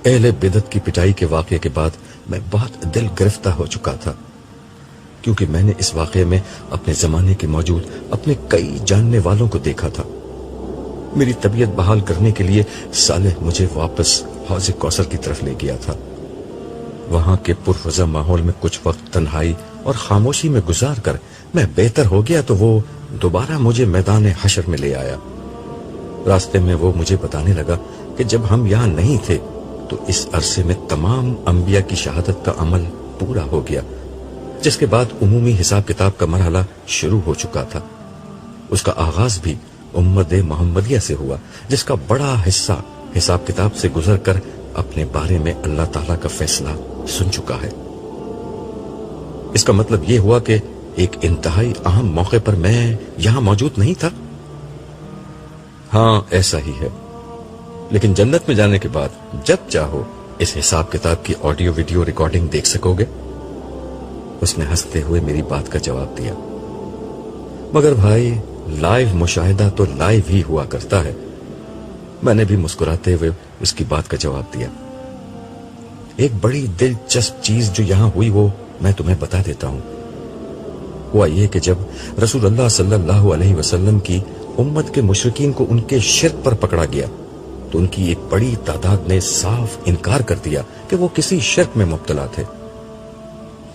اہل بدعت کی پٹائی کے واقعے کے بعد میں بہت دل گرفتہ ہو چکا تھا، کیونکہ میں نے اس واقعے میں اپنے زمانے کے موجود اپنے کئی جاننے والوں کو دیکھا تھا۔ میری طبیعت بحال کرنے کے لیے صالح مجھے واپس حوض کوثر کی طرف لے گیا تھا۔ وہاں کے پرفضا ماحول میں کچھ وقت تنہائی اور خاموشی میں گزار کر میں بہتر ہو گیا تو وہ دوبارہ مجھے میدان حشر میں لے آیا۔ راستے میں وہ مجھے بتانے لگا کہ جب ہم یہاں نہیں تھے تو اس عرصے میں تمام انبیاء کی شہادت کا عمل پورا ہو گیا، جس کے بعد عمومی حساب کتاب کا مرحلہ شروع ہو چکا تھا۔ اس کا آغاز بھی امت محمدیہ سے ہوا، جس کا بڑا حصہ حساب کتاب سے گزر کر اپنے بارے میں اللہ تعالیٰ کا فیصلہ سن چکا ہے۔ اس کا مطلب یہ ہوا کہ ایک انتہائی اہم موقع پر میں یہاں موجود نہیں تھا۔ ہاں ایسا ہی ہے، لیکن جنت میں جانے کے بعد جب چاہو اس حساب کتاب کی آڈیو ویڈیو ریکارڈنگ دیکھ سکو گے۔ اس نے ہنستے ہوئے میری بات کا جواب دیا۔ مگر بھائی، لائیو مشاہدہ تو لائیو ہی ہوا کرتا ہے۔ میں نے بھی مسکراتے ہوئے اس کی بات کا جواب دیا۔ ایک بڑی دلچسپ چیز جو یہاں ہوئی وہ میں تمہیں بتا دیتا ہوں۔ ہوا یہ کہ جب رسول اللہ صلی اللہ علیہ وسلم کی امت کے مشرکین کو ان کے شرک پر پکڑا گیا تو ان کی ایک بڑی تعداد نے صاف انکار کر دیا کہ وہ کسی شرک میں مبتلا تھے۔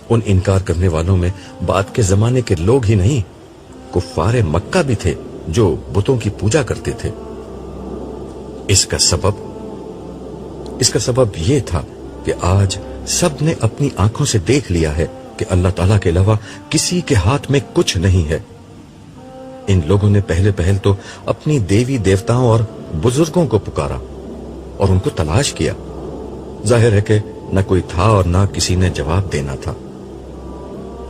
ان انکار کرنے والوں میں بعد کے زمانے کے لوگ ہی نہیں، کفار مکہ بھی تھے جو بتوں کی پوجا کرتے تھے۔ اس کا سبب یہ تھا کہ آج سب نے اپنی آنکھوں سے دیکھ لیا ہے کہ اللہ تعالیٰ کے علاوہ کسی کے ہاتھ میں کچھ نہیں ہے۔ ان لوگوں نے پہلے تو اپنی دیوی دیوتاؤں اور بزرگوں کو پکارا اور ان کو تلاش کیا۔ ظاہر ہے کہ نہ کوئی تھا اور نہ کسی نے جواب دینا تھا۔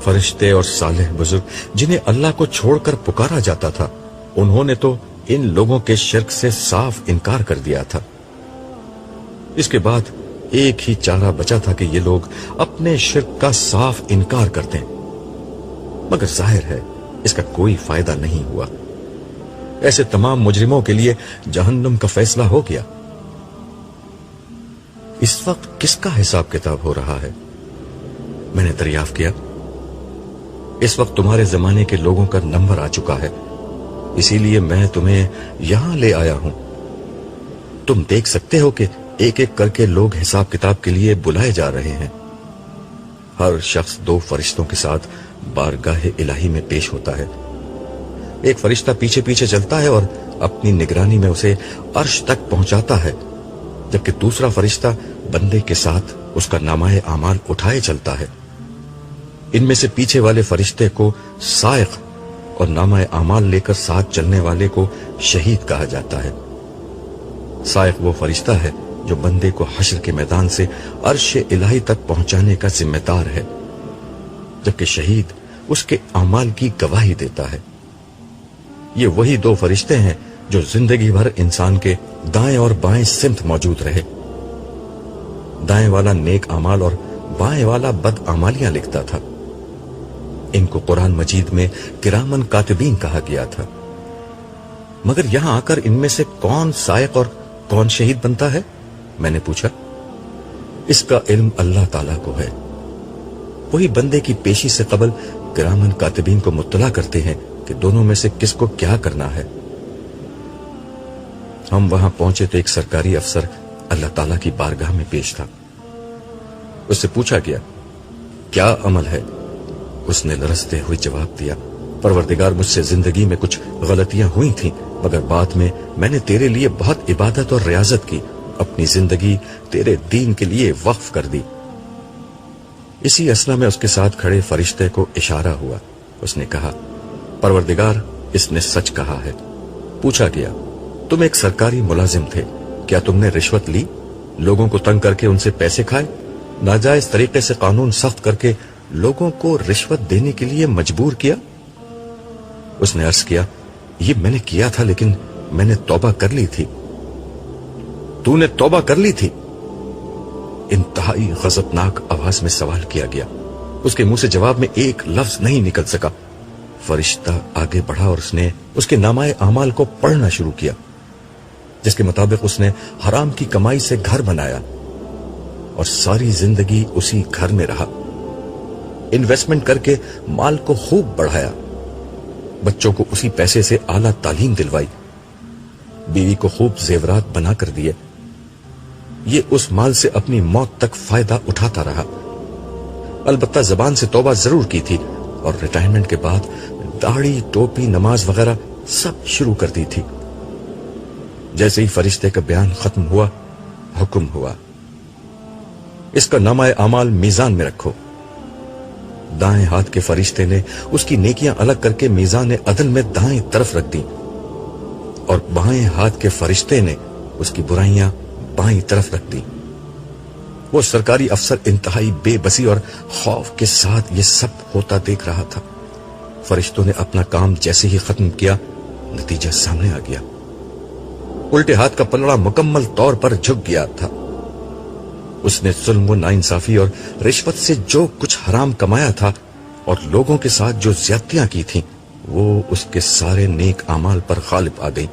فرشتے اور صالح بزرگ جنہیں اللہ کو چھوڑ کر پکارا جاتا تھا، انہوں نے تو ان لوگوں کے شرک سے صاف انکار کر دیا تھا۔ اس کے بعد ایک ہی چارہ بچا تھا کہ یہ لوگ اپنے شرک کا صاف انکار کر دیں، مگر ظاہر ہے اس کا کوئی فائدہ نہیں ہوا۔ ایسے تمام مجرموں کے لیے جہنم کا فیصلہ ہو گیا۔ اس وقت کس کا حساب کتاب ہو رہا ہے؟ میں نے دریافت کیا۔ اس وقت تمہارے زمانے کے لوگوں کا نمبر آ چکا ہے، اسی لیے میں تمہیں یہاں لے آیا ہوں۔ تم دیکھ سکتے ہو کہ ایک ایک کر کے لوگ حساب کتاب کے لیے بلائے جا رہے ہیں۔ ہر شخص 2 فرشتوں کے ساتھ بارگاہ الہی میں پیش ہوتا ہے۔ ایک فرشتہ پیچھے پیچھے چلتا ہے اور اپنی نگرانی میں اسے عرش تک پہنچاتا ہے، جبکہ دوسرا فرشتہ بندے کے ساتھ اس کا نامہ اعمال اٹھائے چلتا ہے۔ ان میں سے پیچھے والے فرشتے کو سائق اور نامہ اعمال لے کر ساتھ چلنے والے کو شہید کہا جاتا ہے۔ سائق وہ فرشتہ ہے جو بندے کو حشر کے میدان سے عرش الہی تک پہنچانے کا ذمہ دار ہے، جبکہ شہید اس کے اعمال کی گواہی دیتا ہے۔ یہ وہی 2 فرشتے ہیں جو زندگی بھر انسان کے دائیں اور بائیں سمت موجود رہے۔ دائیں والا نیک اعمال اور بائیں والا بد اعمالیاں لکھتا تھا۔ ان کو قرآن مجید میں کرامن کاتبین کہا گیا تھا۔ مگر یہاں آ کر ان میں سے کون سائق اور کون شہید بنتا ہے؟ میں نے پوچھا۔ اس کا علم اللہ تعالیٰ کو ہے، وہی بندے کی پیشی سے قبل کرامن کاتبین کو مطلع کرتے ہیں کہ دونوں میں سے کس کو کیا کرنا ہے۔ ہم وہاں پہنچے تو ایک سرکاری افسر اللہ تعالیٰ کی بارگاہ میں پیش تھا۔ اس سے پوچھا گیا، کیا عمل ہے؟ اس نے لرزتے ہوئے جواب دیا، پروردگار مجھ سے زندگی میں کچھ غلطیاں ہوئی تھیں، مگر بعد میں نے تیرے لیے بہت عبادت اور ریاضت کی، اپنی زندگی تیرے دین کے لیے وقف کر دی۔ اسی اثنا میں اس کے ساتھ کھڑے فرشتے کو اشارہ ہوا۔ اس نے کہا، پروردگار اس نے سچ کہا ہے۔ پوچھا گیا، تم ایک سرکاری ملازم تھے، کیا تم نے رشوت لی، لوگوں کو تنگ کر کے ان سے پیسے کھائے، ناجائز طریقے سے قانون سخت کر کے لوگوں کو رشوت دینے کے لیے مجبور کیا؟ اس نے عرض کیا، یہ میں نے کیا تھا، لیکن میں نے توبہ کر لی تھی۔ تو نے توبہ کر لی تھی؟ انتہائی غضبناک آواز میں سوال کیا گیا۔ اس کے منہ سے جواب میں ایک لفظ نہیں نکل سکا۔ فرشتہ آگے بڑھا اور اس نے اس کے نامہ اعمال کو پڑھنا شروع کیا، جس کے مطابق اس نے حرام کی کمائی سے گھر بنایا، اور ساری زندگی اسی گھر میں رہا. انویسٹمنٹ کر کے مال کو خوب بڑھایا. بچوں کو اسی پیسے سے اعلیٰ تعلیم دلوائی. بیوی کو خوب زیورات بنا کر دیے. یہ اس مال سے اپنی موت تک فائدہ اٹھاتا رہا. البتہ زبان سے توبہ ضرور کی تھی اور ریٹائرمنٹ کے بعد داڑھی، ٹوپی، نماز وغیرہ سب شروع کر دی تھی. جیسے ہی فرشتے کا بیان ختم ہوا، حکم ہوا، اس کا نامہ اعمال میزان میں رکھو. دائیں ہاتھ کے فرشتے نے اس کی نیکیاں الگ کر کے میزان عدل میں دائیں طرف رکھ دیں اور بائیں ہاتھ کے فرشتے نے اس کی برائیاں بائیں طرف رکھ دیں. وہ سرکاری افسر انتہائی بے بسی اور خوف کے ساتھ یہ سب ہوتا دیکھ رہا تھا. فرشتوں نے اپنا کام جیسے ہی ختم کیا، نتیجہ سامنے آ گیا. الٹے ہاتھ کا پلڑا مکمل طور پر جھک گیا تھا. اس نے ظلم و ناانصافی اور رشوت سے جو کچھ حرام کمایا تھا اور لوگوں کے ساتھ جو زیادتیاں کی تھیں، وہ اس کے سارے نیک اعمال پر غالب آ گئی.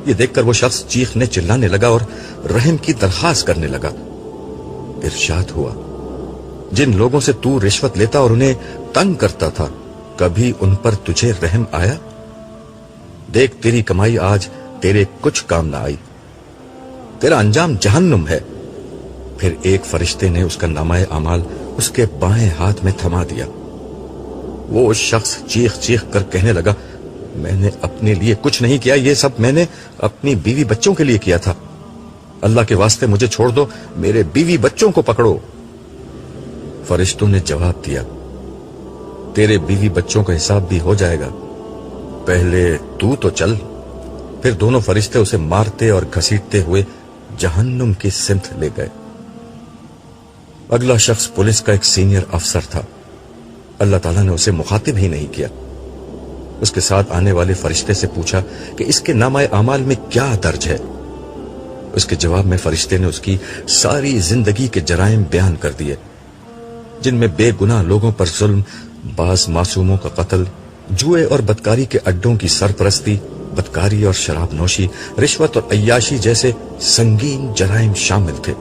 یہ دیکھ کر وہ شخص چیخنے چلانے لگا اور رحم کی درخواست کرنے لگا. ارشاد ہوا، جن لوگوں سے تو رشوت لیتا اور انہیں تنگ کرتا تھا، کبھی ان پر تجھے رحم آیا؟ دیکھ تیری کمائی آج تیرے کچھ کام نہ آئی، تیرا انجام جہنم ہے. پھر ایک فرشتے نے اس کا نامہ اعمال اس کے بائیں ہاتھ میں تھما دیا. وہ شخص چیخ چیخ کر کہنے لگا، میں نے اپنے لیے کچھ نہیں کیا، یہ سب میں نے اپنی بیوی بچوں کے لیے کیا تھا. اللہ کے واسطے مجھے چھوڑ دو، میرے بیوی بچوں کو پکڑو. فرشتوں نے جواب دیا، تیرے بیوی بچوں کا حساب بھی ہو جائے گا، پہلے تو چل. پھر دونوں فرشتے اسے مارتے اور گھسیٹتے ہوئے جہنم کی سمت لے گئے. اگلا شخص پولیس کا ایک سینئر افسر تھا. اللہ تعالیٰ نے اسے مخاطب ہی نہیں کیا. اس کے ساتھ آنے والے فرشتے سے پوچھا کہ اس کے نامہ اعمال میں کیا درج ہے. اس کے جواب میں فرشتے نے اس کی ساری زندگی کے جرائم بیان کر دیے، جن میں بے گناہ لوگوں پر ظلم، بعض معصوموں کا قتل، جوئے اور بدکاری کے اڈوں کی سرپرستی، بدکاری اور شراب نوشی، رشوت اور عیاشی جیسے سنگین جرائم شامل تھے.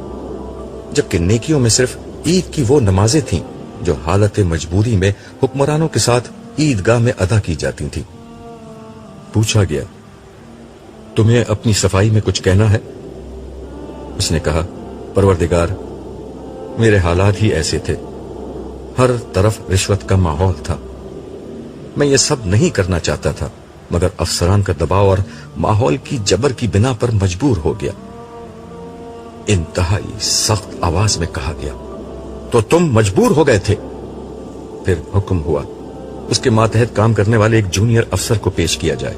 جبکہ نیکیوں میں صرف عید کی وہ نمازیں تھیں جو حالت مجبوری میں حکمرانوں کے ساتھ عیدگاہ میں ادا کی جاتی تھیں. پوچھا گیا، تمہیں اپنی صفائی میں کچھ کہنا ہے؟ اس نے کہا، پروردگار، میرے حالات ہی ایسے تھے، ہر طرف رشوت کا ماحول تھا. میں یہ سب نہیں کرنا چاہتا تھا، مگر افسران کا دباؤ اور ماحول کی جبر کی بنا پر مجبور ہو گیا. انتہائی سخت آواز میں کہا گیا، تو تم مجبور ہو گئے تھے؟ پھر حکم ہوا اس کے ماتحت کام کرنے والے ایک جونیئر افسر کو پیش کیا جائے.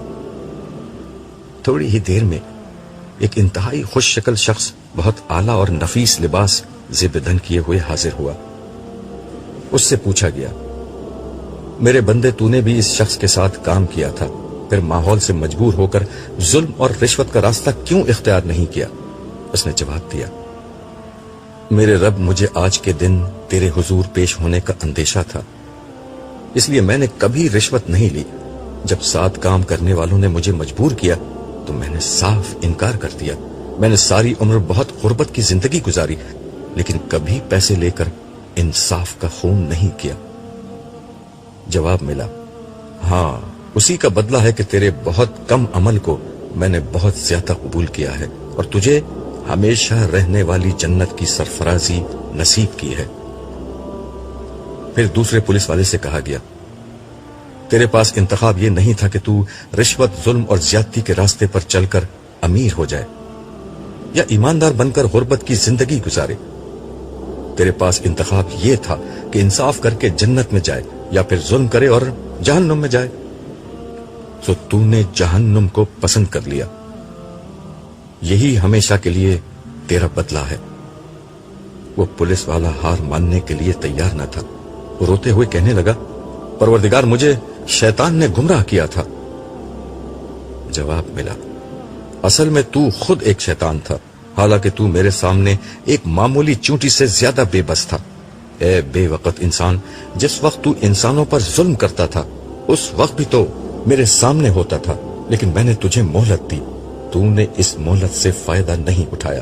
تھوڑی ہی دیر میں ایک انتہائی خوش شکل شخص بہت اعلیٰ اور نفیس لباس زیب دن کیے ہوئے حاضر ہوا. اس سے پوچھا گیا، میرے بندے، تو نے بھی اس شخص کے ساتھ کام کیا تھا، پھر ماحول سے مجبور ہو کر ظلم اور رشوت کا راستہ کیوں اختیار نہیں کیا؟ اس نے جواب دیا، میرے رب، مجھے آج کے دن تیرے حضور پیش ہونے کا اندیشہ تھا، اس لیے میں نے کبھی رشوت نہیں لی. جب ساتھ کام کرنے والوں نے مجھے مجبور کیا تو میں نے صاف انکار کر دیا. میں نے ساری عمر بہت غربت کی زندگی گزاری، لیکن کبھی پیسے لے کر انصاف کا خون نہیں کیا. جواب ملا، ہاں، اسی کا بدلہ ہے کہ تیرے بہت کم عمل کو میں نے بہت زیادہ قبول کیا ہے اور تجھے ہمیشہ رہنے والی جنت کی سرفرازی نصیب کی ہے. پھر دوسرے پولیس والے سے کہا گیا، تیرے پاس انتخاب یہ نہیں تھا کہ تو رشوت، ظلم اور زیادتی کے راستے پر چل کر امیر ہو جائے یا ایماندار بن کر غربت کی زندگی گزارے. تیرے پاس انتخاب یہ تھا کہ انصاف کر کے جنت میں جائے یا پھر ظلم کرے اور جہنم میں جائے. تو تو نے جہنم کو پسند کر لیا. یہی ہمیشہ کے لیے تیرا بدلہ ہے. وہ پولیس والا ہار ماننے کے لیے تیار نہ تھا. وہ روتے ہوئے کہنے لگا، پروردگار، مجھے شیطان نے گمراہ کیا تھا. جواب ملا، اصل میں تو خود ایک شیطان تھا، حالانکہ تو میرے سامنے ایک معمولی چونٹی سے زیادہ بے بس تھا. اے بے وقت انسان، جس وقت تو انسانوں پر ظلم کرتا تھا اس وقت بھی تو میرے سامنے ہوتا تھا، لیکن میں نے تجھے مہلت دی، تو نے اس مہلت سے فائدہ نہیں اٹھایا.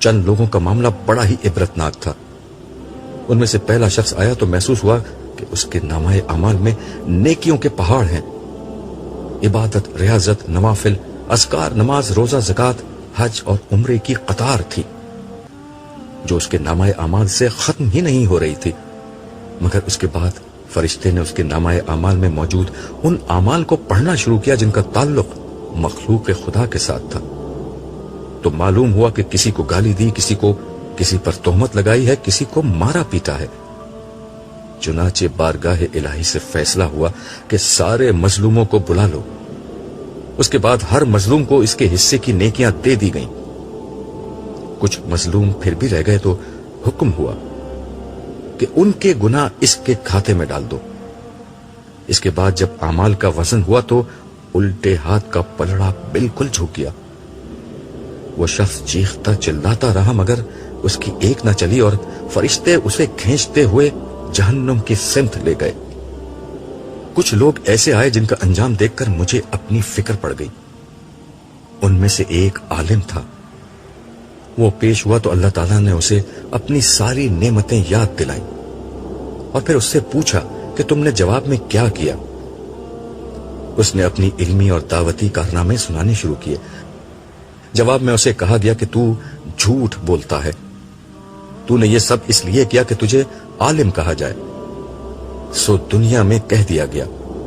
چند لوگوں کا معاملہ بڑا ہی عبرتناک تھا۔ ان میں سے پہلا شخص آیا تو محسوس ہوا کہ اس کے نامہ اعمال میں نیکیوں کے پہاڑ ہیں۔ عبادت، ریاضت، نوافل، اذکار، نماز، روزہ، زکوٰۃ، حج اور عمرے کی قطار تھی جو اس کے نامہ اعمال سے ختم ہی نہیں ہو رہی تھی۔ مگر اس کے بعد فرشتے نے اس کے نامہ اعمال میں موجود ان اعمال کو پڑھنا شروع کیا جن کا تعلق مخلوق خدا کے ساتھ تھا۔ تو معلوم ہوا کہ کسی کو گالی دی، کسی پر تہمت لگائی ہے، کسی کو مارا پیٹا ہے۔ چنانچہ بارگاہ الہی سے فیصلہ ہوا کہ سارے مظلوموں کو بلا لو۔ اس کے بعد ہر مظلوم کو اس کے حصے کی نیکیاں دے دی گئیں۔ کچھ مظلوم پھر بھی رہ گئے تو حکم ہوا کہ ان کے گناہ اس کے کھاتے میں ڈال دو۔ اس کے بعد جب اعمال کا وزن ہوا تو الٹے ہاتھ کا پلڑا بالکل جھک گیا۔ وہ شخص چیختا چلاتا رہا مگر اس کی ایک نہ چلی اور فرشتے اسے کھینچتے ہوئے جہنم کی سمت لے گئے۔ کچھ لوگ ایسے آئے جن کا انجام دیکھ کر مجھے اپنی فکر پڑ گئی۔ ان میں سے ایک عالم تھا۔ وہ پیش ہوا تو اللہ تعالیٰ نے اسے اپنی ساری نعمتیں یاد دلائیں اور پھر اس سے پوچھا کہ تم نے جواب میں کیا کیا؟ اس نے اپنی علمی اور دعوتی کارنامے سنانے شروع کیے۔ جواب میں اسے کہا گیا کہ تو جھوٹ بولتا ہے، تو نے یہ سب اس لیے کیا کہ تجھے عالم کہا جائے۔ سو دنیا میں کہہ دیا گیا۔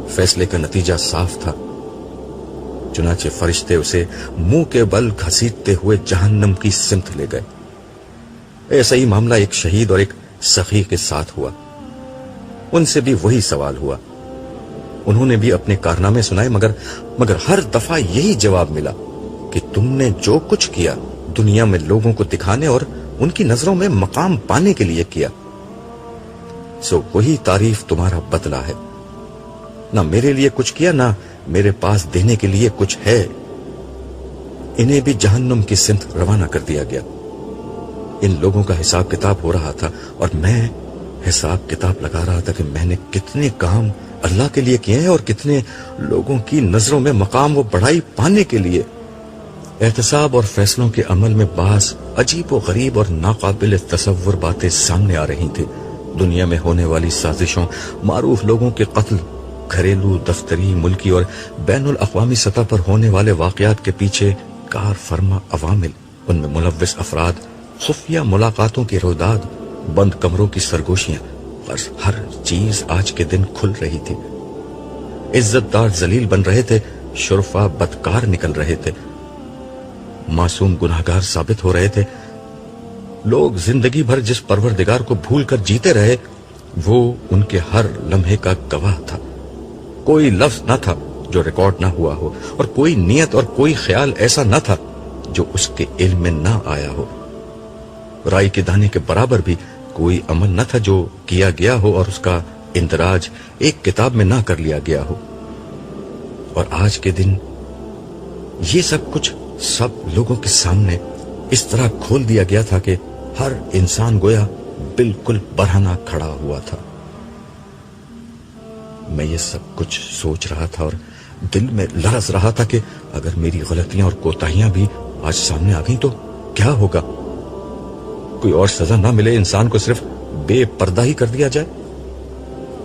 فیصلے کا نتیجہ صاف تھا۔ چنانچہ فرشتے اسے منہ کے بل گھسیٹتے ہوئے جہنم کی سمت لے گئے۔ ایسا ہی معاملہ ایک شہید اور ایک سخی کے ساتھ ہوا۔ ان سے بھی وہی سوال ہوا۔ انہوں نے بھی اپنے کارنامے سنائے مگر ہر دفعہ یہی جواب ملا کہ تم نے جو کچھ کیا دنیا میں لوگوں کو دکھانے اور ان کی نظروں میں مقام پانے کے لیے کیا، سو وہی تعریف تمہارا بدلہ ہے۔ نہ میرے لیے کچھ کیا، نہ میرے پاس دینے کے لیے کچھ ہے۔ انہیں بھی جہنم کی سمت روانہ کر دیا گیا۔ ان لوگوں کا حساب کتاب ہو رہا تھا اور میں حساب کتاب لگا رہا تھا کہ میں نے کتنے کام اللہ کے لیے کیے ہیں اور کتنے لوگوں کی نظروں میں مقام و بڑائی پانے کے لیے۔ احتساب اور فیصلوں کے عمل میں بعض عجیب و غریب اور ناقابل تصور باتیں سامنے آ رہی تھیں۔ دنیا میں ہونے والی سازشوں، معروف لوگوں کے قتل، گھریلو، دفتری، ملکی اور بین الاقوامی سطح پر ہونے والے واقعات کے پیچھے کار فرما عوامل، ان میں ملوث افراد، خفیہ ملاقاتوں کی رویداد، بند کمروں کی سرگوشیاں، ہر چیز آج کے دن کھل رہی تھی۔ عزت دار ذلیل بن رہے تھے، شرفا بدکار نکل رہے تھے، معصوم گناہگار ثابت ہو رہے تھے۔ لوگ زندگی بھر جس پروردگار کو بھول کر جیتے رہے وہ ان کے ہر لمحے کا گواہ تھا۔ کوئی لفظ نہ تھا جو ریکارڈ نہ ہوا ہو اور کوئی نیت اور کوئی خیال ایسا نہ تھا جو اس کے علم میں نہ آیا ہو۔ رائی کے دانے کے برابر بھی کوئی عمل نہ تھا جو کیا گیا ہو اور اس کا اندراج ایک کتاب میں نہ کر لیا گیا ہو۔ اور آج کے دن یہ سب کچھ سب لوگوں کے سامنے اس طرح کھول دیا گیا تھا کہ ہر انسان گویا بالکل برہنہ کھڑا ہوا تھا۔ میں یہ سب کچھ سوچ رہا تھا اور دل میں لرز رہا تھا کہ اگر میری غلطیاں اور کوتاہیاں بھی آج سامنے آ گئیں تو کیا ہوگا؟ کوئی اور سزا نہ ملے، انسان کو صرف بے پردہ ہی کر دیا جائے،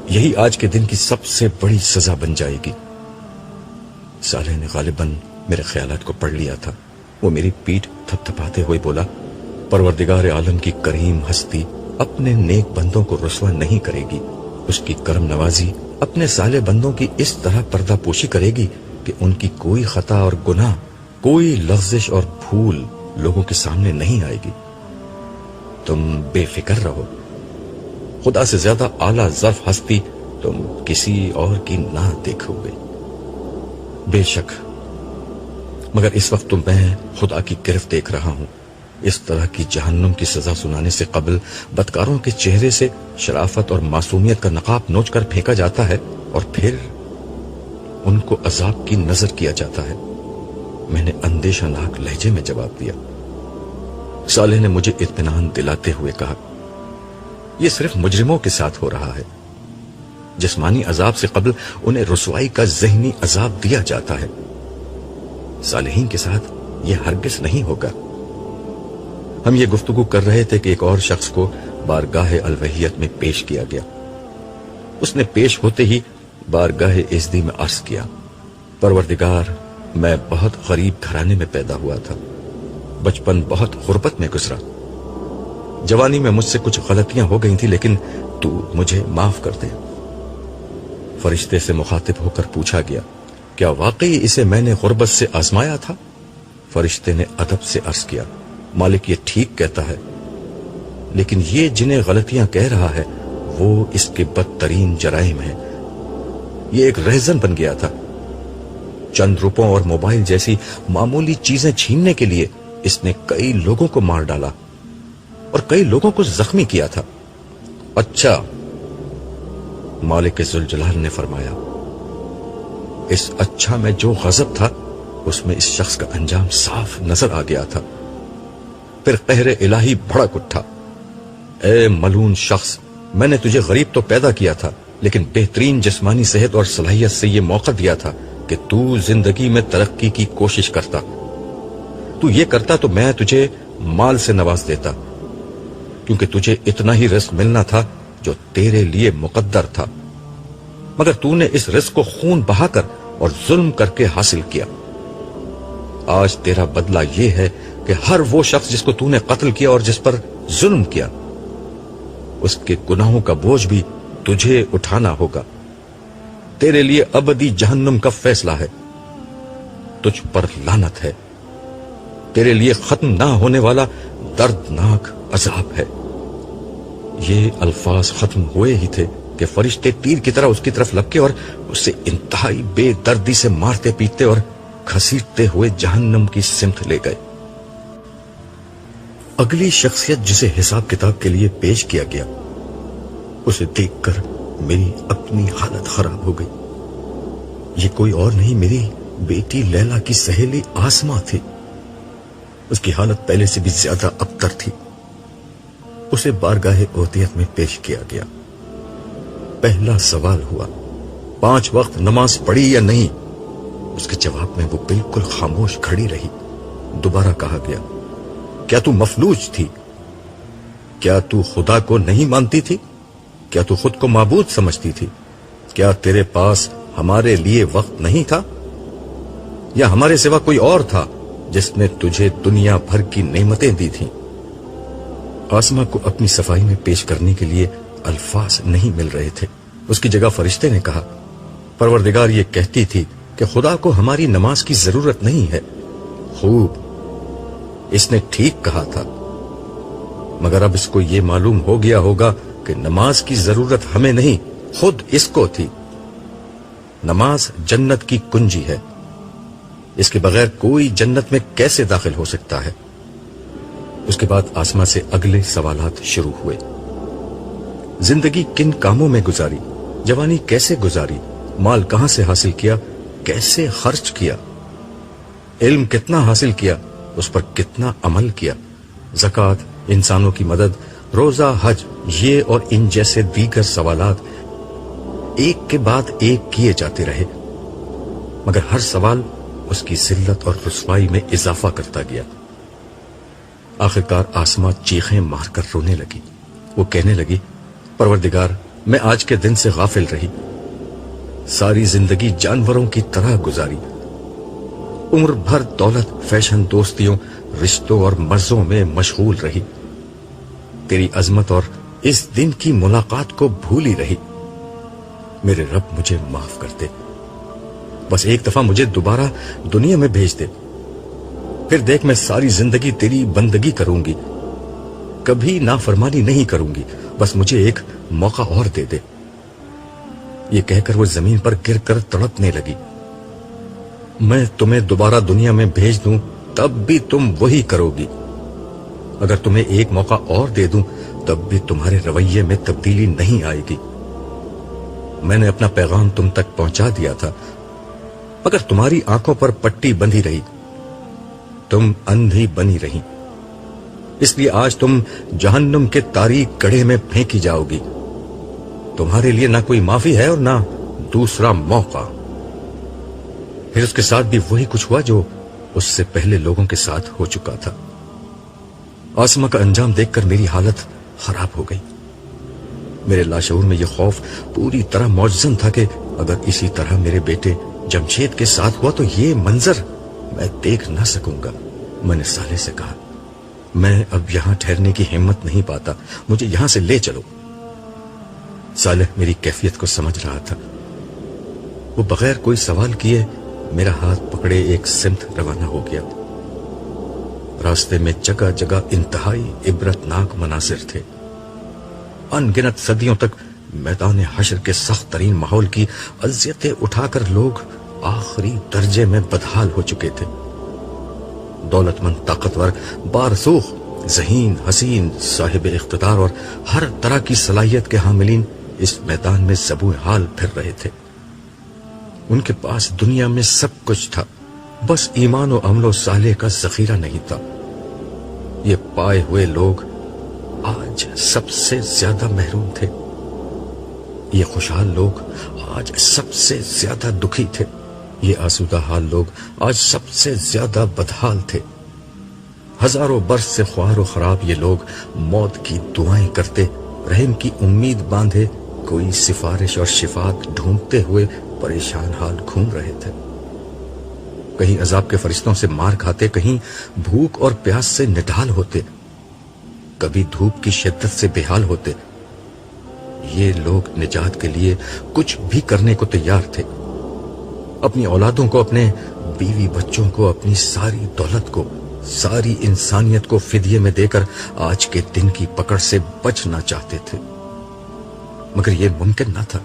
یہی آج کے دن کی سب سے بڑی سزا بن جائے گی۔ صالح نے غالباً میرے خیالات کو پڑھ لیا تھا۔ وہ میری پیٹھ تھپ تھپاتے ہوئے بولا، پروردگار عالم کی کریم ہستی اپنے نیک بندوں کو رسوا نہیں کرے گی۔ اس کی کرم نوازی اپنے صالح بندوں کی اس طرح پردہ پوشی کرے گی کہ ان کی کوئی خطا اور گناہ، کوئی لغزش اور بھول لوگوں کے سامنے نہیں آئے گی۔ تم بے فکر رہو، خدا سے زیادہ اعلیٰ ظرف ہستی تم کسی اور کی نہ دیکھو گے۔ بے شک، مگر اس وقت تو میں خدا کی گرفت دیکھ رہا ہوں۔ اس طرح کی جہنم کی سزا سنانے سے قبل بدکاروں کے چہرے سے شرافت اور معصومیت کا نقاب نوچ کر پھینکا جاتا ہے اور پھر ان کو عذاب کی نظر کیا جاتا ہے۔ میں نے اندیشہ ناک لہجے میں جواب دیا۔ صالح نے مجھے اطمینان دلاتے ہوئے کہا، یہ صرف مجرموں کے ساتھ ہو رہا ہے۔ جسمانی عذاب سے قبل انہیں رسوائی کا ذہنی عذاب دیا جاتا ہے۔ صالحین کے ساتھ یہ ہرگز نہیں ہوگا۔ ہم یہ گفتگو کر رہے تھے کہ ایک اور شخص کو بارگاہ الوہیت میں پیش کیا گیا۔ اس نے پیش ہوتے ہی بارگاہ ازدی میں عرض کیا، پروردگار، میں بہت غریب گھرانے میں پیدا ہوا تھا، بچپن بہت غربت میں گزرا، جوانی میں مجھ سے کچھ غلطیاں ہو گئی تھیں، لیکن تو مجھے معاف کر دے۔ فرشتے سے مخاطب ہو کر پوچھا گیا، کیا واقعی اسے میں نے غربت سے آزمایا تھا؟ فرشتے نے ادب سے عرض کیا، مالک یہ ٹھیک کہتا ہے، لیکن یہ جنہیں غلطیاں کہہ رہا ہے وہ اس کے بدترین جرائم ہیں۔ یہ ایک رہزن بن گیا تھا، چند روپوں اور موبائل جیسی معمولی چیزیں چھیننے کے لیے اس نے کئی لوگوں کو مار ڈالا اور کئی لوگوں کو زخمی کیا تھا۔ اچھا، مالک ذوالجلال نے فرمایا، اس اچھا میں جو غضب تھا اس میں اس شخص کا انجام صاف نظر آ گیا تھا۔ پھر قہر الہی بھڑک اٹھا، اے ملعون شخص، میں نے تجھے غریب تو پیدا کیا تھا، لیکن بہترین جسمانی صحت اور صلاحیت سے یہ موقع دیا تھا کہ تو زندگی میں ترقی کی کوشش کرتا۔ تو یہ کرتا تو میں تجھے مال سے نواز دیتا، کیونکہ تجھے اتنا ہی رزق ملنا تھا جو تیرے لیے مقدر تھا، مگر تو نے اس رزق کو خون بہا کر اور ظلم کر کے حاصل کیا۔ آج تیرا بدلہ یہ ہے کہ ہر وہ شخص جس کو تو نے قتل کیا اور جس پر ظلم کیا، اس کے گناہوں کا بوجھ بھی تجھے اٹھانا ہوگا۔ تیرے لیے ابدی جہنم کا فیصلہ ہے، تجھ پر لعنت ہے، تیرے لیے ختم نہ ہونے والا دردناک عذاب ہے۔ یہ الفاظ ختم ہوئے ہی تھے کہ فرشتے تیر کی طرح اس کی طرف لپکے اور اسے انتہائی بے دردی سے مارتے پیٹتے اور گھسیٹتے ہوئے جہنم کی سمت لے گئے۔ اگلی شخصیت جسے حساب کتاب کے لیے پیش کیا گیا، اسے دیکھ کر میری اپنی حالت خراب ہو گئی۔ یہ کوئی اور نہیں، میری بیٹی لیلا کی سہیلی آسماں تھی۔ اس کی حالت پہلے سے بھی زیادہ ابتر تھی۔ اسے بارگاہ اودیت میں پیش کیا گیا۔ پہلا سوال ہوا، 5 وقت نماز پڑھی یا نہیں؟ اس کے جواب میں وہ بالکل خاموش کھڑی رہی۔ دوبارہ کہا گیا، کیا تو مفلوج تھی؟ کیا تو خدا کو نہیں مانتی تھی؟ کیا تو خود کو معبود سمجھتی تھی؟ کیا تیرے پاس ہمارے لیے وقت نہیں تھا؟ یا ہمارے سوا کوئی اور تھا جس نے تجھے دنیا بھر کی نعمتیں دی تھیں؟ آسما کو اپنی صفائی میں پیش کرنے کے لیے الفاظ نہیں مل رہے تھے۔ اس کی جگہ فرشتے نے کہا، پروردگار یہ کہتی تھی کہ خدا کو ہماری نماز کی ضرورت نہیں ہے۔ خوب، اس نے ٹھیک کہا تھا، مگر اب اس کو یہ معلوم ہو گیا ہوگا کہ نماز کی ضرورت ہمیں نہیں، خود اس کو تھی۔ نماز جنت کی کنجی ہے، اس کے بغیر کوئی جنت میں کیسے داخل ہو سکتا ہے؟ اس کے بعد آسما سے اگلے سوالات شروع ہوئے۔ زندگی کن کاموں میں گزاری؟ جوانی کیسے گزاری؟ مال کہاں سے حاصل کیا؟ کیسے خرچ کیا؟ علم کتنا حاصل کیا؟ اس پر کتنا عمل کیا؟ زکوٰۃ، انسانوں کی مدد، روزہ، حج، یہ اور ان جیسے دیگر سوالات ایک کے بعد ایک کیے جاتے رہے، مگر ہر سوال اس کی ذلت اور رسوائی میں اضافہ کرتا گیا۔ آخرکار آسما چیخیں مار کر رونے لگی۔ وہ کہنے لگی، پروردگار، میں آج کے دن سے غافل رہی، ساری زندگی جانوروں کی طرح گزاری، عمر بھر دولت، فیشن، دوستیوں، رشتوں اور مرضوں میں مشغول رہی، تیری عظمت اور اس دن کی ملاقات کو بھولی رہی۔ میرے رب مجھے معاف کر دے، بس ایک دفعہ مجھے دوبارہ دنیا میں بھیج دے، پھر دیکھ میں ساری زندگی تیری بندگی کروں گی، کبھی نافرمانی نہیں کروں گی، بس مجھے ایک موقع اور دے دے۔ یہ کہہ کر وہ زمین پر گر کر تڑپنے لگی۔ میں تمہیں دوبارہ دنیا میں بھیج دوں تب بھی تم وہی کرو گی، اگر تمہیں ایک موقع اور دے دوں تب بھی تمہارے رویے میں تبدیلی نہیں آئے گی۔ میں نے اپنا پیغام تم تک پہنچا دیا تھا، مگر تمہاری آنکھوں پر پٹی بندھی رہی، تم اندھی بنی رہی، اس لیے آج تم جہنم کے تاریک گڑھے میں پھینکی جاؤ گی۔ تمہارے لیے نہ کوئی معافی ہے اور نہ دوسرا موقع۔ پھر اس کے ساتھ بھی وہی کچھ ہوا جو اس سے پہلے لوگوں کے ساتھ ہو چکا تھا۔ آسما کا انجام دیکھ کر میری حالت خراب ہو گئی. میرے لاشعور میں یہ خوف پوری طرح موجزن تھا کہ اگر اسی طرح میرے بیٹے جمشید کے ساتھ ہوا تو یہ منظر میں دیکھ نہ سکوں گا. میں نے صالح سے کہا میں اب یہاں ٹھہرنے کی ہمت نہیں پاتا, مجھے یہاں سے لے چلو. صالح میری کیفیت کو سمجھ رہا تھا. وہ بغیر کوئی سوال کیے میرا ہاتھ پکڑے ایک سمت روانہ ہو گیا. راستے میں جگہ جگہ انتہائی عبرتناک مناظر تھے. ان گنت صدیوں تک میدان حشر کے سخت ترین ماحول کی اذیتیں اٹھا کر لوگ آخری درجے میں بدحال ہو چکے تھے. دولت مند, طاقتور, بارسوخ, ذہین, حسین, صاحب اقتدار اور ہر طرح کی صلاحیت کے حاملین اس میدان میں زبون حال پھر رہے تھے. ان کے پاس دنیا میں سب کچھ تھا, بس ایمان و عمل و صالح کا ذخیرہ نہیں تھا. یہ پائے ہوئے لوگ آج سب سے زیادہ محروم تھے. یہ خوشحال لوگ آج سب سے زیادہ دکھی تھے. یہ آسودہ حال لوگ آج سب سے زیادہ بدحال تھے. ہزاروں برس سے خوار و خراب یہ لوگ موت کی دعائیں کرتے, رحم کی امید باندھے, کوئی سفارش اور شفاعت ڈھونڈتے ہوئے پریشان حال گھوم رہے تھے. کہیں عذاب کے فرشتوں سے مار کھاتے, کہیں بھوک اور پیاس سے نڈھال ہوتے, کبھی دھوپ کی شدت سے بےحال ہوتے. یہ لوگ نجات کے لیے کچھ بھی کرنے کو تیار تھے. اپنی اولادوں کو, اپنے بیوی بچوں کو, اپنی ساری دولت کو, ساری انسانیت کو فدیے میں دے کر آج کے دن کی پکڑ سے بچنا چاہتے تھے. مگر یہ ممکن نہ تھا.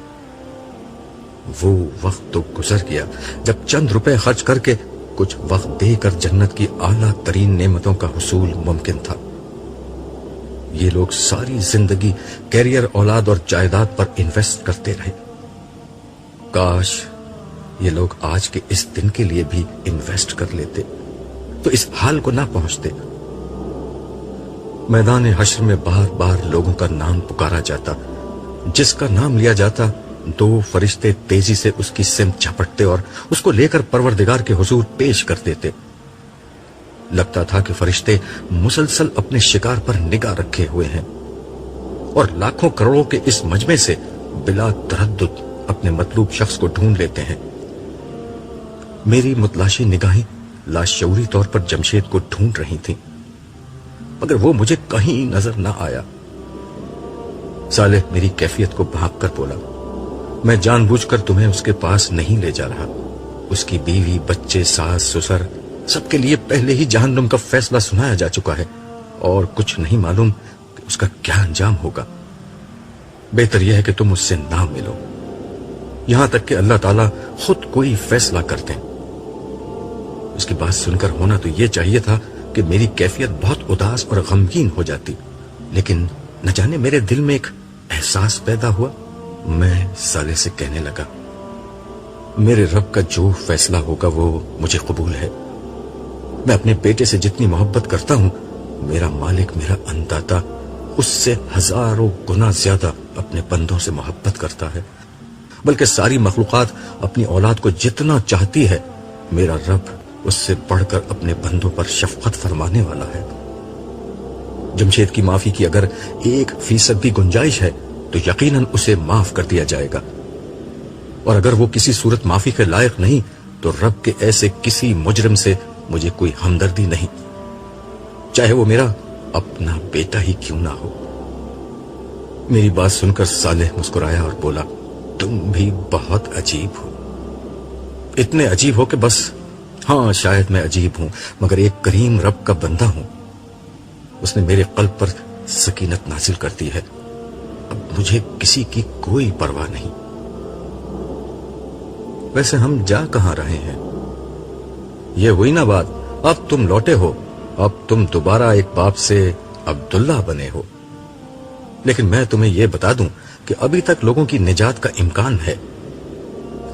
وہ وقت تو گزر گیا جب چند روپے خرچ کر کے کچھ وقت دے کر جنت کی اعلیٰ ترین نعمتوں کا حصول ممکن تھا. یہ لوگ ساری زندگی کیریئر, اولاد اور جائیداد پر انویسٹ کرتے رہے. کاش یہ لوگ آج کے اس دن کے لیے بھی انویسٹ کر لیتے تو اس حال کو نہ پہنچتے. میدان حشر میں بار بار لوگوں کا نام پکارا جاتا. جس کا نام لیا جاتا دو فرشتے تیزی سے اس کی سمت جھپٹتے اور اس کو لے کر پروردگار کے حضور پیش کر دیتے. لگتا تھا کہ فرشتے مسلسل اپنے شکار پر نگاہ رکھے ہوئے ہیں اور لاکھوں کروڑوں کے اس مجمع سے بلا تردد اپنے مطلوب شخص کو ڈھونڈ لیتے ہیں. میری متلاشی نگاہیں لاشعوری طور پر جمشید کو ڈھونڈ رہی تھیں, مگر وہ مجھے کہیں نظر نہ آیا. صالح میری کیفیت کو بھانپ کر بولا میں جان بوجھ کر تمہیں اس کے پاس نہیں لے جا رہا. اس کی بیوی, بچے, ساس, سسر سب کے لیے پہلے ہی جہنم کا فیصلہ سنایا جا چکا ہے اور کچھ نہیں معلوم کہ اس کا کیا انجام ہوگا. بہتر یہ ہے کہ تم اس سے نہ ملو یہاں تک کہ اللہ تعالیٰ خود کوئی فیصلہ کر دیں. اس کی بات سن کر ہونا تو یہ چاہیے تھا کہ میری کیفیت بہت اداس اور غمگین ہو جاتی, لیکن نہ جانے میرے دل میں ایک احساس پیدا ہوا. میں صالح سے کہنے لگا میرے رب کا جو فیصلہ ہوگا وہ مجھے قبول ہے. میں اپنے بیٹے سے جتنی محبت کرتا ہوں, میرا مالک, میرا انداتا اس سے ہزاروں گنا زیادہ اپنے بندوں سے محبت کرتا ہے. بلکہ ساری مخلوقات اپنی اولاد کو جتنا چاہتی ہے, میرا رب اس سے بڑھ کر اپنے بندوں پر شفقت فرمانے والا ہے. جمشید کی معافی کی اگر 1% بھی گنجائش ہے تو یقیناً اسے معاف کر دیا جائے گا, اور اگر وہ کسی صورت معافی کے لائق نہیں تو رب کے ایسے کسی مجرم سے مجھے کوئی ہمدردی نہیں, چاہے وہ میرا اپنا بیٹا ہی کیوں نہ ہو. میری بات سن کر صالح مسکرایا اور بولا تم بھی بہت عجیب ہو. اتنے عجیب ہو کہ بس, ہاں شاید میں عجیب ہوں مگر ایک کریم رب کا بندہ ہوں. اس نے میرے قلب پر سکینت نازل کر دی ہے. اب مجھے کسی کی کوئی پرواہ نہیں. ویسے ہم جا کہاں رہے ہیں؟ یہ ہوئی نا بات, اب تم لوٹے ہو, اب تم دوبارہ ایک باپ سے عبداللہ بنے ہو. لیکن میں تمہیں یہ بتا دوں کہ ابھی تک لوگوں کی نجات کا امکان ہے.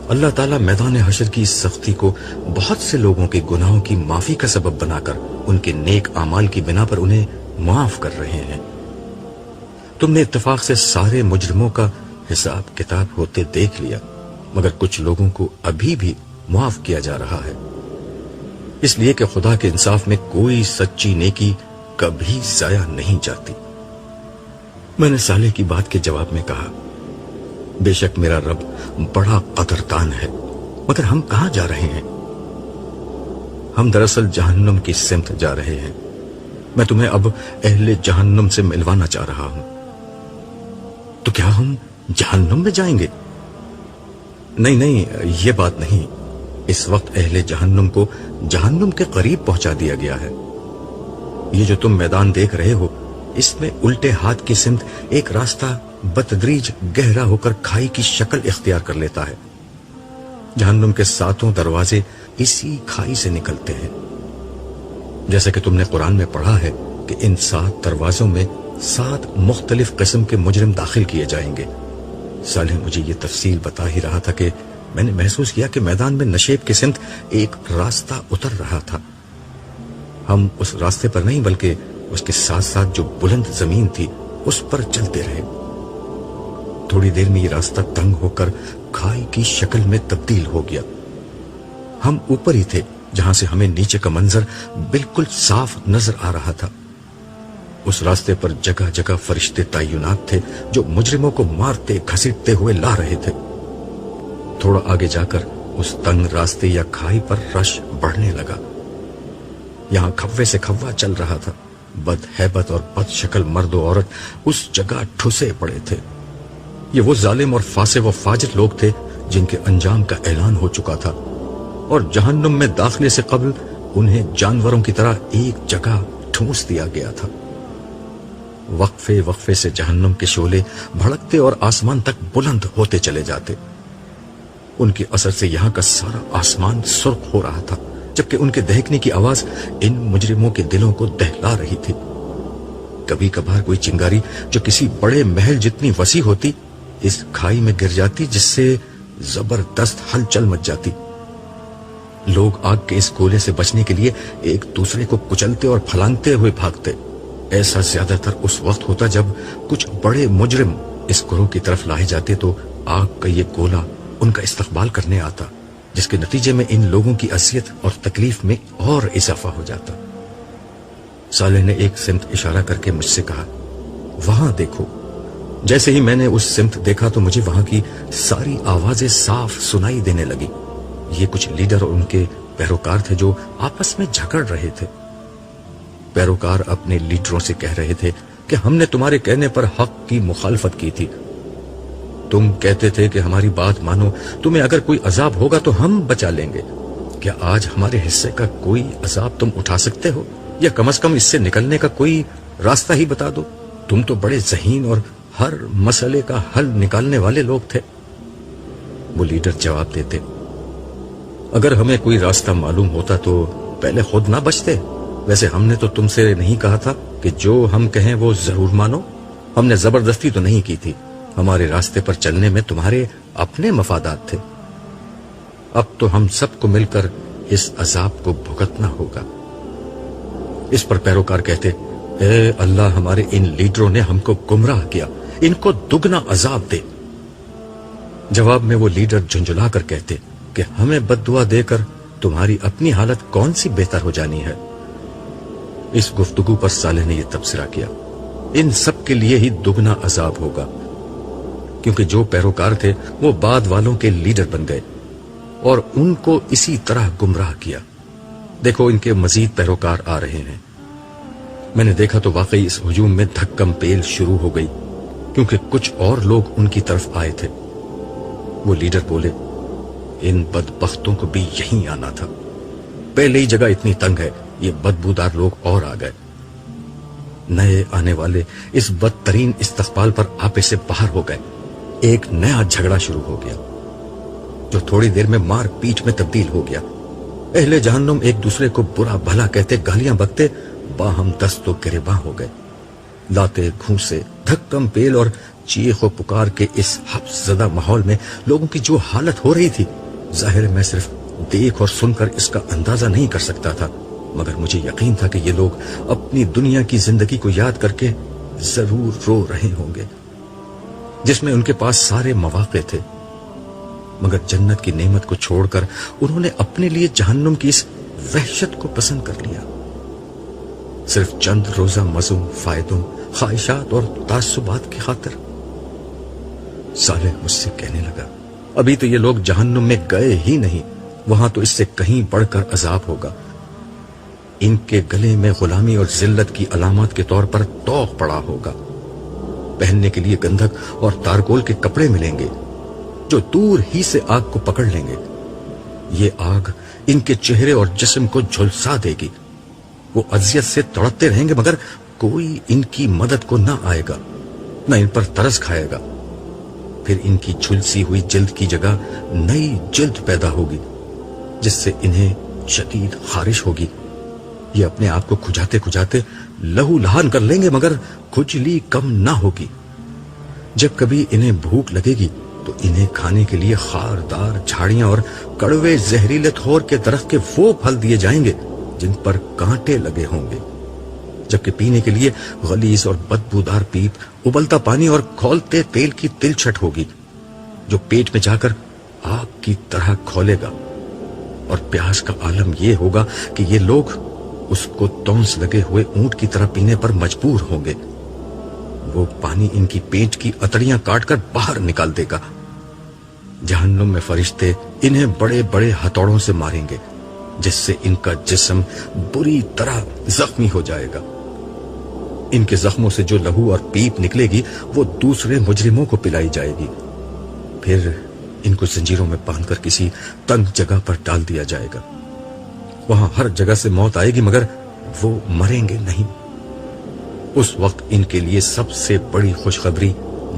اللہ تعالیٰ میدان حشر کی اس سختی کو بہت سے لوگوں کے گناہوں کی معافی کا سبب بنا کر ان کے نیک اعمال کی بنا پر انہیں معاف کر رہے ہیں. تم نے اتفاق سے سارے مجرموں کا حساب کتاب ہوتے دیکھ لیا, مگر کچھ لوگوں کو ابھی بھی معاف کیا جا رہا ہے. اس لیے کہ خدا کے انصاف میں کوئی سچی نیکی کبھی ضائع نہیں جاتی۔ میں نے صالح کی بات کے جواب میں کہا، بے شک میرا رب بڑا قدردان ہے، مگر ہم کہاں جا رہے ہیں؟ ہم دراصل جہنم کی سمت جا رہے ہیں۔ میں تمہیں اب اہل جہنم سے ملوانا چاہ رہا ہوں۔ تو کیا ہم جہنم میں جائیں گے؟ نہیں، یہ بات نہیں۔ اس وقت اہل جہنم کو جہنم کے قریب پہنچا دیا گیا ہے۔ یہ جو تم میدان دیکھ رہے ہو، اس میں الٹے ہاتھ کی سمت ایک راستہ بتدریج گہرا ہو کر کھائی کی شکل اختیار کر لیتا ہے۔ جہنم کے 7 دروازے اسی کھائی سے نکلتے ہیں۔ جیسا کہ تم نے قرآن میں پڑھا ہے کہ ان 7 دروازوں میں 7 مختلف قسم کے مجرم داخل کیے جائیں گے۔ صالح مجھے یہ تفصیل بتا ہی رہا تھا کہ میں نے محسوس کیا کہ میدان میں نشیب کی سمت ایک راستہ اتر رہا تھا۔ ہم اس راستے پر نہیں بلکہ اس کے ساتھ ساتھ جو بلند زمین تھی اس پر چلتے رہے۔ تھوڑی دیر میں یہ راستہ تنگ ہو کر کھائی کی شکل میں تبدیل ہو گیا۔ ہم اوپر ہی تھے جہاں سے ہمیں نیچے کا منظر بالکل صاف نظر آ رہا تھا۔ اس راستے پر جگہ جگہ فرشتے تعینات تھے جو مجرموں کو مارتے گھسیٹتے ہوئے لا رہے تھے۔ تھوڑا آگے جا کر اس تنگ راستے یا کھائی پر رش بڑھنے لگا۔ یہاں کھوے سے کھوا چل رہا تھا۔ بد ہیبت اور بد شکل مرد و عورت اس جگہ ٹھسے پڑے تھے۔ یہ وہ ظالم اور فاسق و فاجر لوگ تھے جن کے انجام کا اعلان ہو چکا تھا، اور جہنم میں داخلے سے قبل انہیں جانوروں کی طرح ایک جگہ ٹھونس دیا گیا تھا۔ وقفے وقفے سے جہنم کے شعلے بھڑکتے اور آسمان تک بلند ہوتے چلے جاتے۔ ان کے اثر سے یہاں کا سارا آسمان سرخ ہو رہا تھا، جبکہ ان کے دہکنے کی آواز ان مجرموں کے دلوں کو دہلا رہی تھی۔ کبھی کبھار کوئی چنگاری جو کسی بڑے محل جتنی وسیع ہوتی اس کھائی میں گر جاتی، جس سے زبردست ہلچل مچ جاتی۔ لوگ آگ کے اس گولے سے بچنے کے لیے ایک دوسرے کو کچلتے اور پھلانگتے ہوئے بھاگتے۔ ایسا زیادہ تر اس وقت ہوتا جب کچھ بڑے مجرم اس گروہ کی طرف لائے جاتے تو آگ کا یہ گولا ان کا استقبال کرنے آتا، جس کے نتیجے میں ان لوگوں کی اذیت اور تکلیف میں اور اضافہ ہو جاتا۔ صالح نے ایک سمت اشارہ کر کے مجھ سے کہا، وہاں دیکھو۔ جیسے ہی میں نے اس سمت دیکھا تو مجھے وہاں کی ساری آوازیں صاف سنائی دینے لگی۔ یہ کچھ لیڈر اور ان کے پیروکار تھے جو آپس میں جھگڑ رہے تھے۔ پیروکار اپنے لیڈروں سے کہہ رہے تھے کہ ہم نے تمہارے کہنے پر حق کی مخالفت کی تھی۔ تم کہتے تھے کہ ہماری بات مانو، تمہیں اگر کوئی عذاب ہوگا تو ہم بچا لیں گے۔ کیا آج ہمارے حصے کا کوئی عذاب تم اٹھا سکتے ہو، یا کم از کم اس سے نکلنے کا کوئی راستہ ہی بتا دو؟ تم تو بڑے ذہین اور ہر مسئلے کا حل نکالنے والے لوگ تھے۔ وہ لیڈر جواب دیتے، اگر ہمیں کوئی راستہ معلوم ہوتا تو پہلے خود نہ بچتے۔ ویسے ہم نے تو تم سے نہیں کہا تھا کہ جو ہم کہیں وہ ضرور مانو۔ ہم نے زبردستی تو نہیں کی تھی، ہمارے راستے پر چلنے میں تمہارے اپنے مفادات تھے۔ اب تو ہم سب کو مل کر اس عذاب کو بھگتنا ہوگا۔ اس پر پیروکار کہتے، اے اللہ، ہمارے ان لیڈروں نے ہم کو گمراہ کیا، ان کو دگنا عذاب دے۔ جواب میں وہ لیڈر جھنجھلا کر کہتے کہ ہمیں بد دعا دے کر تمہاری اپنی حالت کون سی بہتر ہو جانی ہے۔ اس گفتگو پر صالح نے یہ تبصرہ کیا، ان سب کے لیے ہی دگنا عذاب ہوگا، کیونکہ جو پیروکار تھے وہ بعد والوں کے لیڈر بن گئے اور ان کو اسی طرح گمراہ کیا۔ دیکھو ان کے مزید پیروکار آ رہے ہیں۔ میں نے دیکھا تو واقعی اس ہجوم میں دھکم پیل شروع ہو گئی، کیونکہ کچھ اور لوگ ان کی طرف آئے تھے۔ وہ لیڈر بولے، ان بدبختوں کو بھی یہیں آنا تھا، پہلے ہی جگہ اتنی تنگ ہے، یہ بدبودار لوگ اور آ گئے۔ نئے آنے والے اس بدترین استقبال پر آپے سے باہر ہو گئے۔ ایک نیا جھگڑا شروع ہو گیا جو تھوڑی دیر میں مار پیٹ میں تبدیل ہو گیا۔ اہل جہنم ایک دوسرے کو برا بھلا کہتے، گالیاں بکتے، باہم دست و گریباں ہو گئے۔ لاتے گھونسے، دھکم پیل اور چیخ و پکار کے اس حبس زدہ ماحول میں لوگوں کی جو حالت ہو رہی تھی، ظاہر میں صرف دیکھ اور سن کر اس کا اندازہ نہیں کر سکتا تھا، مگر مجھے یقین تھا کہ یہ لوگ اپنی دنیا کی زندگی کو یاد کر کے ضرور رو رہے ہوں گے، جس میں ان کے پاس سارے مواقع تھے، مگر جنت کی نعمت کو چھوڑ کر انہوں نے اپنے لیے جہنم کی اس وحشت کو پسند کر لیا۔ صرف چند روزہ مزوں، فائدوں، خواہشات اور تعصبات کی خاطر؟ صالح مجھ سے کہنے لگا، ابھی تو یہ لوگ جہنم میں گئے ہی نہیں، وہاں تو اس سے کہیں بڑھ کر عذاب ہوگا۔ ان کے گلے میں غلامی اور ذلت کی علامات کے طور پر طوق پڑا ہوگا، پہننے کے لیے گندھک اور تارکول کے کپڑے ملیں گے جو دور ہی سے آگ کو پکڑ لیں گے۔ یہ آگ ان کے چہرے اور جسم کو جھلسا دے گی، وہ اذیت سے تڑپتے رہیں گے مگر کوئی ان کی مدد کو نہ آئے گا، نہ ان پر ترس کھائے گا۔ پھر ان کی جھلسی ہوئی جلد کی جگہ نئی جلد پیدا ہوگی جس سے انہیں شدید خارش ہوگی۔ یہ اپنے آپ کو کھجاتے کھجاتے لہو لہان کر لیں گے مگر کھجلی کم نہ ہوگی۔ جب کبھی انہیں بھوک لگے گی تو انہیں کھانے کے لیے خاردار جھاڑیاں اور کڑوے زہریلے تھور کے درخت کے وہ پھل دیے جائیں گے جن پر کانٹے لگے ہوں گے، جبکہ پینے کے لیے غلیظ اور بدبودار پیپ، ابلتا پانی اور کھولتے تیل کی تلچھٹ ہوگی جو پیٹ میں جا کر آگ کی طرح کھولے گا۔ اور پیاس کا عالم یہ ہوگا کہ یہ لوگ اس کو تونس لگے ہوئے اونٹ کی طرح پینے پر مجبور ہوں گے۔ وہ پانی ان کی پیٹ کی اتڑیاں کاٹ کر باہر نکال دے گا۔ جہنم میں فرشتے انہیں بڑے بڑے ہتھوڑوں سے ماریں گے جس سے ان کا جسم بری طرح زخمی ہو جائے گا۔ ان کے زخموں سے جو لہو اور پیپ نکلے گی وہ دوسرے مجرموں کو پلائی جائے گی۔ پھر ان کو زنجیروں میں باندھ کر کسی تنگ جگہ پر ڈال دیا جائے گا۔ وہاں ہر جگہ سے موت آئے گی مگر وہ مریں گے نہیں۔ اس وقت ان کے لیے سب سے بڑی خوشخبری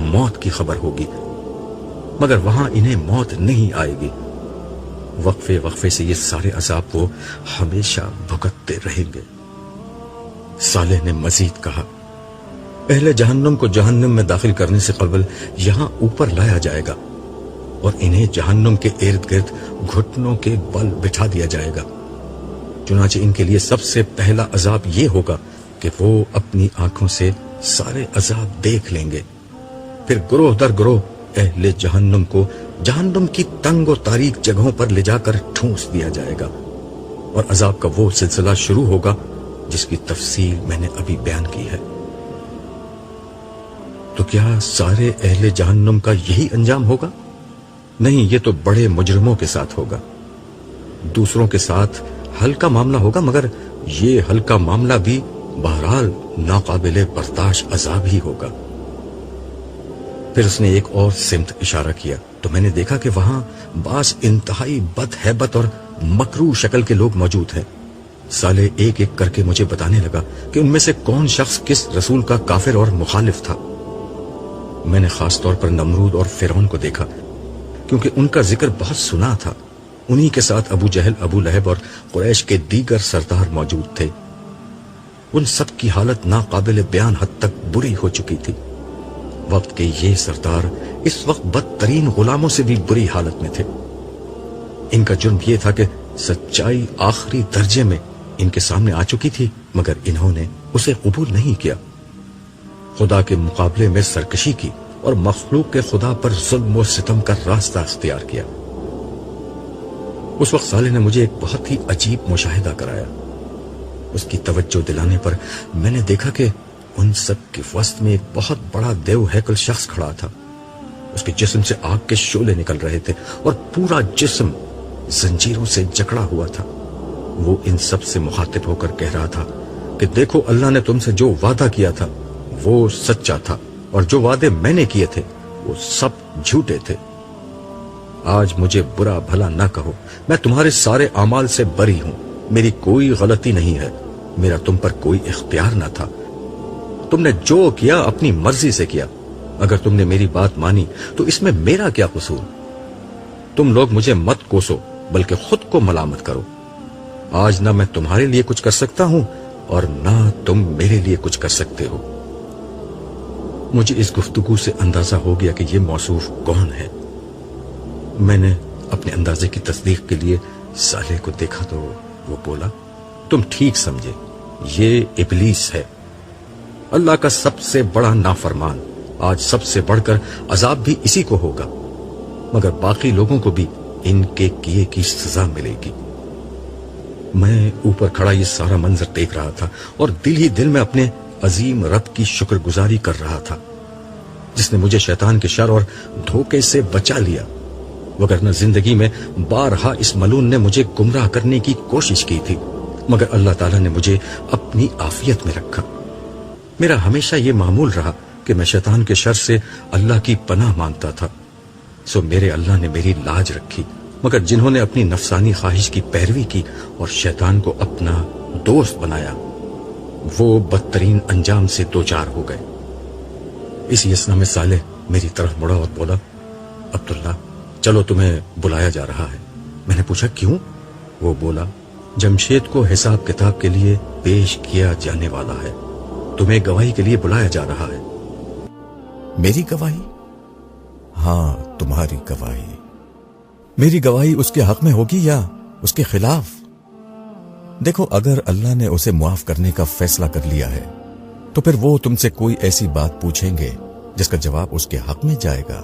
موت کی خبر ہوگی، مگر وہاں انہیں موت نہیں آئے گی۔ وقفے وقفے سے یہ سارے عذاب وہ ہمیشہ بھگتتے رہیں گے۔ صالح نے مزید کہا، اہل جہنم کو جہنم میں داخل کرنے سے قبل یہاں اوپر لایا جائے گا اور انہیں جہنم کے ارد گرد گھٹنوں کے بل بٹھا دیا جائے گا۔ چنانچہ ان کے لیے سب سے پہلا عذاب یہ ہوگا کہ وہ اپنی آنکھوں سے سارے عذاب دیکھ لیں گے۔ پھر گروہ در گروہ اہل جہنم کو جہنم کی تنگ و تاریک جگہوں پر لے جا کر ٹھونس دیا جائے گا، اور عذاب کا وہ سلسلہ شروع ہوگا جس کی تفصیل میں نے ابھی بیان کی ہے۔ تو کیا سارے اہل جہنم کا یہی انجام ہوگا؟ نہیں، یہ تو بڑے مجرموں کے ساتھ ہوگا۔ دوسروں کے ساتھ ہلکا معاملہ ہوگا مگر یہ ہلکا معاملہ بھی بہرحال ناقابل برداشت عذاب ہی ہوگا۔ پھر اس نے ایک اور سمت اشارہ کیا تو میں نے دیکھا کہ وہاں بعض انتہائی بد ہیبت اور مکروہ شکل کے لوگ موجود ہیں۔ صالح ایک ایک کر کے مجھے بتانے لگا کہ ان میں سے کون شخص کس رسول کا کافر اور مخالف تھا۔ میں نے خاص طور پر نمرود اور فرعون کو دیکھا کیونکہ ان کا ذکر بہت سنا تھا۔ انہی کے ساتھ ابو جہل، ابو لہب اور قریش کے دیگر سردار موجود تھے۔ ان سب کی حالت ناقابل بیان حد تک بری ہو چکی تھی۔ وقت کے یہ سردار اس وقت بدترین غلاموں سے بھی بری حالت میں تھے۔ ان کا جرم یہ تھا کہ سچائی آخری درجے میں ان کے سامنے آ چکی تھی مگر انہوں نے اسے قبول نہیں کیا۔ خدا کے مقابلے میں سرکشی کی اور مخلوق کے خدا پر ظلم و ستم کا راستہ اختیار کیا۔ اس وقت صالح نے مجھے ایک بہت ہی عجیب مشاہدہ کرایا۔ اس کی توجہ دلانے پر میں نے دیکھا کہ ان سب کے وسط میں ایک بہت بڑا دیو ہیکل شخص کھڑا تھا۔ اس کے جسم سے آگ کے شعلے نکل رہے تھے اور پورا جسم زنجیروں سے جکڑا ہوا تھا۔ وہ ان سب سے مخاطب ہو کر کہہ رہا تھا کہ دیکھو، اللہ نے تم سے جو وعدہ کیا تھا وہ سچا تھا اور جو وعدے میں نے کیے تھے وہ سب جھوٹے تھے۔ آج مجھے برا بھلا نہ کہو، میں تمہارے سارے اعمال سے بری ہوں، میری کوئی غلطی نہیں ہے، میرا تم پر کوئی اختیار نہ تھا، تم نے جو کیا اپنی مرضی سے کیا۔ اگر تم نے میری بات مانی تو اس میں میرا کیا قصور؟ تم لوگ مجھے مت کوسو بلکہ خود کو ملامت کرو۔ آج نہ میں تمہارے لیے کچھ کر سکتا ہوں اور نہ تم میرے لیے کچھ کر سکتے ہو۔ مجھے اس گفتگو سے اندازہ ہو گیا کہ یہ موصوف کون ہے۔ میں نے اپنے اندازے کی تصدیق کے لیے صالح کو دیکھا تو وہ بولا، تم ٹھیک سمجھے، یہ ابلیس ہے، اللہ کا سب سے بڑا نافرمان۔ آج سب سے بڑھ کر عذاب بھی اسی کو ہوگا، مگر باقی لوگوں کو بھی ان کے کیے کی سزا ملے گی۔ میں اوپر کھڑا یہ سارا منظر دیکھ رہا تھا اور دل ہی دل میں اپنے عظیم رب کی شکر گزاری کر رہا تھا جس نے مجھے شیطان کے شر اور دھوکے سے بچا لیا، وگرنہ زندگی میں بارہا اس ملون نے مجھے گمراہ کرنے کی کوشش کی تھی، مگر اللہ تعالیٰ نے مجھے اپنی عافیت میں رکھا۔ میرا ہمیشہ یہ معمول رہا کہ میں شیطان کے شر سے اللہ کی پناہ مانگتا تھا، سو میرے اللہ نے میری لاج رکھی، مگر جنہوں نے اپنی نفسانی خواہش کی پیروی کی اور شیطان کو اپنا دوست بنایا وہ بدترین انجام سے دوچار ہو گئے۔ اسی اسنا میں صالح میری طرف مڑا اور بولا، عبداللہ چلو تمہیں بلایا جا رہا ہے۔ میں نے پوچھا کیوں؟ وہ بولا، جمشید کو حساب کتاب کے لیے پیش کیا جانے والا ہے، تمہیں گواہی کے لیے بلایا جا رہا ہے۔ میری گواہی؟ ہاں تمہاری گواہی۔ میری گواہی اس کے حق میں ہوگی یا اس کے خلاف؟ دیکھو، اگر اللہ نے اسے معاف کرنے کا فیصلہ کر لیا ہے تو پھر وہ تم سے کوئی ایسی بات پوچھیں گے جس کا جواب اس کے حق میں جائے گا،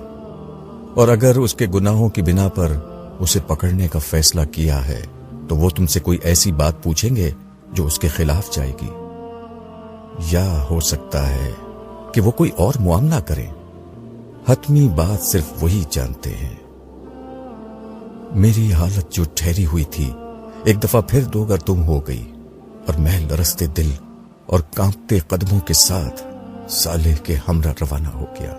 اور اگر اس کے گناہوں کی بنا پر اسے پکڑنے کا فیصلہ کیا ہے تو وہ تم سے کوئی ایسی بات پوچھیں گے جو اس کے خلاف جائے گی، یا ہو سکتا ہے کہ وہ کوئی اور معاملہ کریں۔ حتمی بات صرف وہی جانتے ہیں۔ میری حالت جو ٹھہری ہوئی تھی ایک دفعہ پھر دو گردم ہو گئی، اور میں لرزتے دل اور کانپتے قدموں کے ساتھ صالح کے ہمراہ روانہ ہو گیا۔